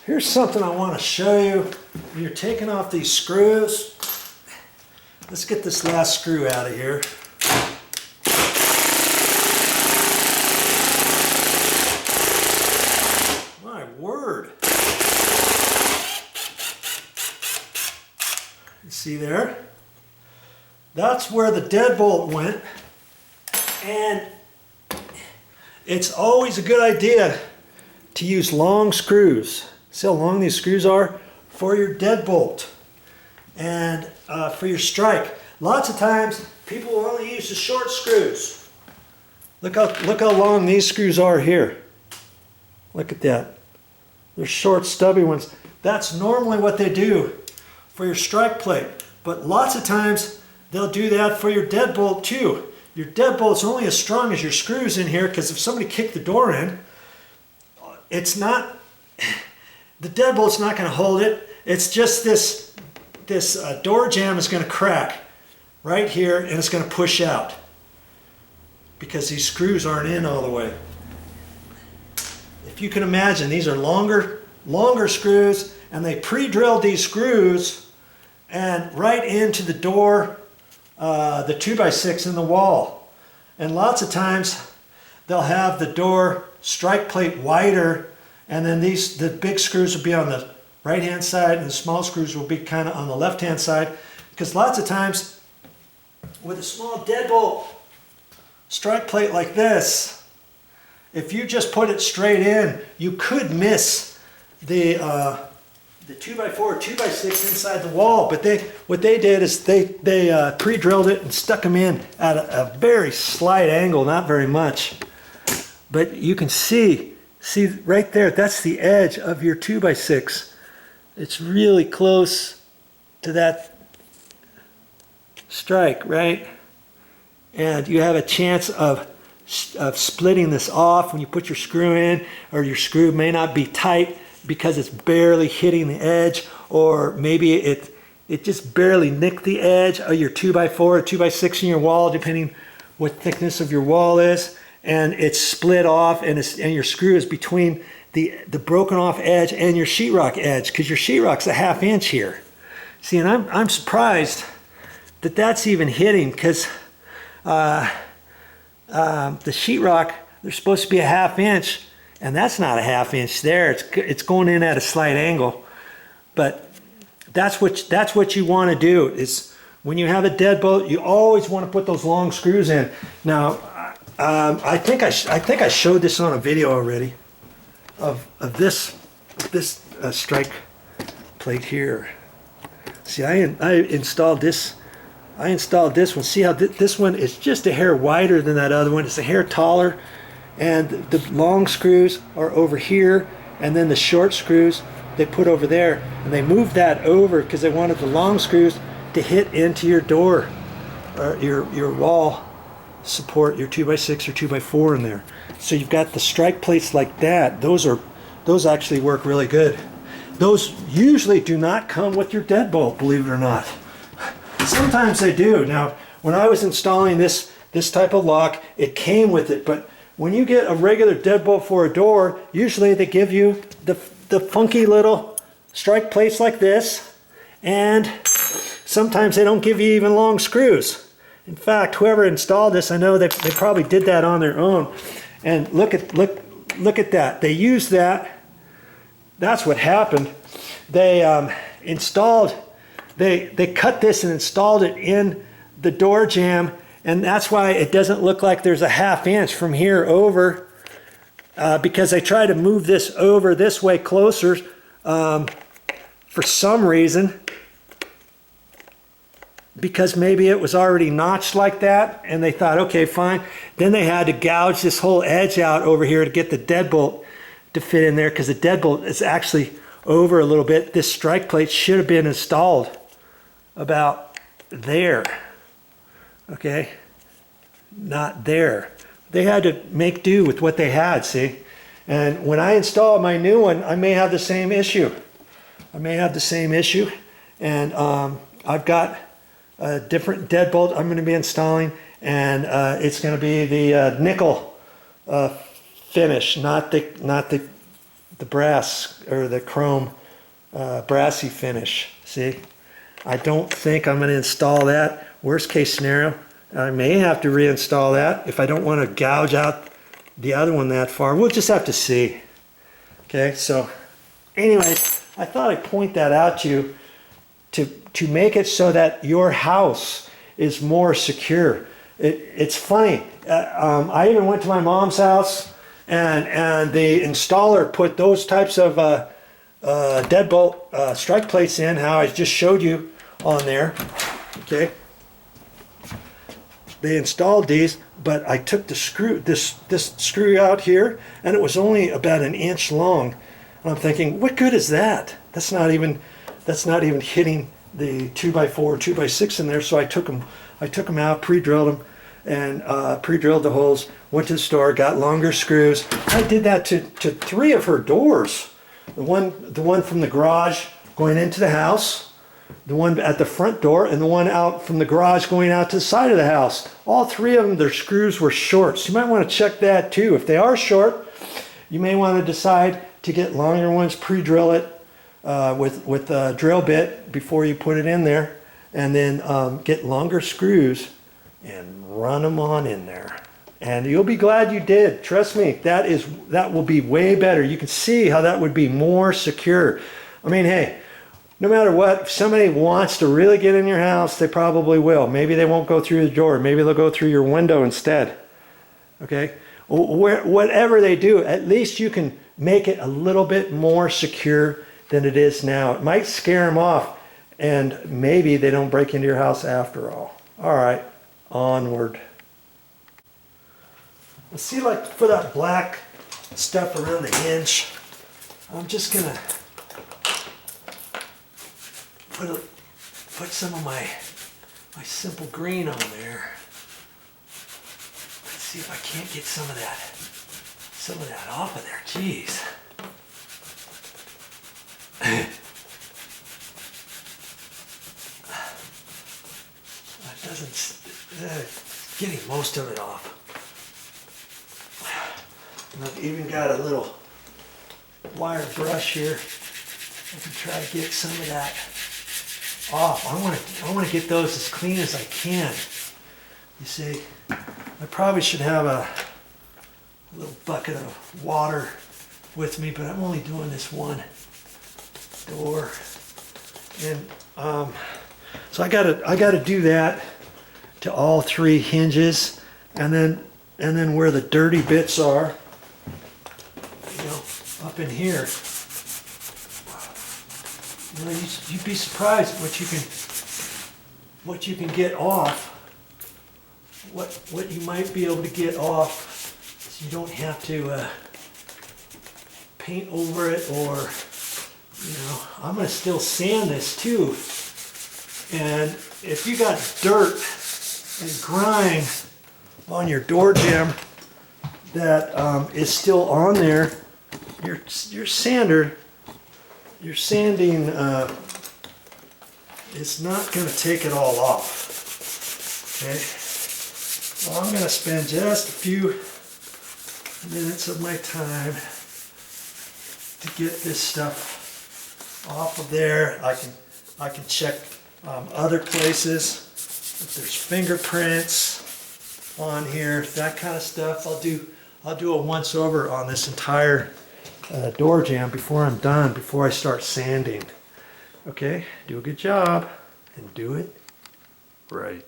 Here's something I want to show you. When you're taking off these screws, let's get this last screw out of here. My word. You see there? That's where the deadbolt went. And it's always a good idea to use long screws. See how long these screws are? For your deadbolt and for your strike. Lots of times people will only use the short screws. Look how long these screws are here. Look at that. They're short, stubby ones. That's normally what they do for your strike plate. But lots of times they'll do that for your deadbolt too. Your deadbolt's only as strong as your screws in here, because if somebody kicked the door in, it's not, the deadbolt's not going to hold it. It's just this door jamb is going to crack right here, and it's going to push out because these screws aren't in all the way. If you can imagine, these are longer screws, and they pre-drilled these screws and right into the door, the 2x6 in the wall. And lots of times they'll have the door strike plate wider, and then the big screws will be on the right hand side and the small screws will be kind of on the left hand side, because lots of times with a small deadbolt strike plate like this, if you just put it straight in, you could miss the 2x4 or 2x6 inside the wall. But what they did is they pre-drilled it and stuck them in at a very slight angle, not very much. But you can see right there, that's the edge of your 2x6. It's really close to that strike, right? And you have a chance of splitting this off when you put your screw in, or your screw may not be tight because it's barely hitting the edge, or maybe it just barely nicked the edge of your 2x4 or 2x6 in your wall, depending what thickness of your wall is, and it's split off, and your screw is between the broken off edge and your sheetrock edge, because your sheetrock's a 1/2 inch here. See, and I'm surprised that that's even hitting, because the sheetrock, they're supposed to be a 1/2 inch, and that's not a 1/2 inch there. It's going in at a slight angle. But that's what you want to do, is when you have a deadbolt, you always want to put those long screws in. Now, I think I showed this on a video already of this strike plate here. See, I installed this. I installed this one. See how this one is just a hair wider than that other one. It's a hair taller, and the long screws are over here, and then the short screws they put over there, and they moved that over because they wanted the long screws to hit into your door or your wall support, your 2x6 or 2x4 in there. So you've got the strike plates like that. Those actually work really good. Those usually do not come with your deadbolt, believe it or not. Sometimes they do. Now, when I was installing this type of lock, it came with it, but when you get a regular deadbolt for a door, usually they give you the funky little strike plates like this, and sometimes they don't give you even long screws. In fact, whoever installed this, I know they probably did that on their own. And look at that. They used that. That's what happened. They They cut this and installed it in the door jamb, and that's why it doesn't look like there's a 1/2 inch from here over, because they tried to move this over this way closer for some reason, because maybe it was already notched like that, and they thought, okay, fine. Then they had to gouge this whole edge out over here to get the deadbolt to fit in there, because the deadbolt is actually over a little bit. This strike plate should have been installed about there, okay, not there. They had to make do with what they had, see? And when I install my new one, I may have the same issue. And I've got a different deadbolt I'm going to be installing, and it's going to be the nickel finish, not the the brass or the chrome brassy finish. See, I don't think I'm going to install that. Worst case scenario, I may have to reinstall that if I don't want to gouge out the other one that far. We'll just have to see. Okay, so anyways, I thought I'd point that out to you to make it so that your house is more secure. It's funny. I even went to my mom's house and the installer put those types of deadbolt strike plates in, how I just showed you on there. Okay. They installed these, but I took the screw, this screw out here, and it was only about 1 inch long. And I'm thinking, what good is that? That's not even hitting the 2x4, 2x6 in there. So I took them out, pre-drilled them, and pre-drilled the holes. Went to the store, got longer screws. I did that to 3 of her doors. The one from the garage going into the house, the one at the front door, and the one out from the garage going out to the side of the house. All 3 of them, their screws were short. So you might want to check that too. If they are short, you may want to decide to get longer ones, pre-drill it with a drill bit before you put it in there, and then get longer screws and run them on in there. And you'll be glad you did. Trust me, that will be way better. You can see how that would be more secure. I mean, hey, no matter what, if somebody wants to really get in your house, they probably will. Maybe they won't go through the door. Maybe they'll go through your window instead. Okay? Whatever they do, at least you can make it a little bit more secure than it is now. It might scare them off, and maybe they don't break into your house after all. All right, onward. Let's see, like for that black stuff around the hinge, I'm just gonna put some of my simple green on there. Let's see if I can't get some of that off of there. Jeez. That doesn't getting most of it off. And I've even got a little wire brush here. I can try to get some of that off. I want to get those as clean as I can. You see, I probably should have a little bucket of water with me, but I'm only doing this one door, and so I gotta do that to all 3 hinges, and then where the dirty bits are, you know, up in here. You know, you'd be surprised what you can get off. What you might be able to get off, so you don't have to paint over it, or, you know, I'm going to still sand this too. And if you got dirt and grime on your door jamb that is still on there, your sanding is not going to take it all off. Okay, so I'm going to spend just a few minutes of my time to get this stuff off of there. I can check other places if there's fingerprints on here, that kind of stuff. I'll do a once over on this entire door jamb before I'm done, before I start sanding. Okay, do a good job and do it right.